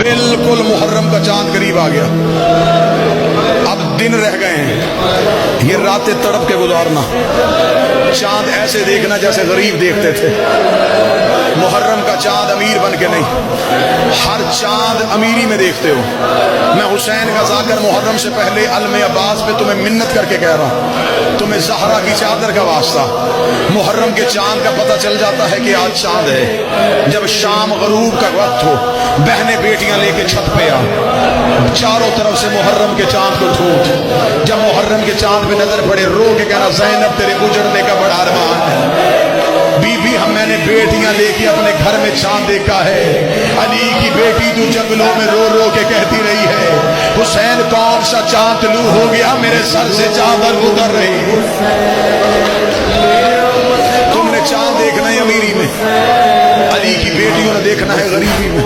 बिल्कुल मुहर्रम का चांद करीब आ गया, अब दिन रह गए हैं, ये रातें तड़प के गुजारना। चांद ऐसे देखना जैसे गरीब देखते थे। मुहर्रम का चांद अमीर बन के नहीं, हर चांद अमीरी में देखते हो। मैं हुसैन का जाकर मुहर्रम से पहले अलम अब्बास पे तुम्हें मिन्नत करके कह रहा हूं, तुम्हें ज़हरा की चादर का वास्ता। मुहर्रम के चांद का पता चल जाता है कि आज चांद है जब शाम गरूब का वक्त हो, बहनें बेटियां लेके छत पे आ, चारों तरफ से मुहर्रम के चांद को ढूंढ। जब मुहर्रम के चांद पे नजर पड़े, रो के कहना, ज़ैनब तेरे गुजरने का बड़ा अरमान है। बीबी, हम मैंने बेटियां लेके अपने घर में चांद देखा है। अली की बेटी तू जंगलों में रो रो के कहती रही है, हुसैन कौन सा चांद तलू हो गया, मेरे सर से चादर उतर रही। तुमने चांद देखना है अमीरी में, अली की बेटियों ने देखना है गरीबी में।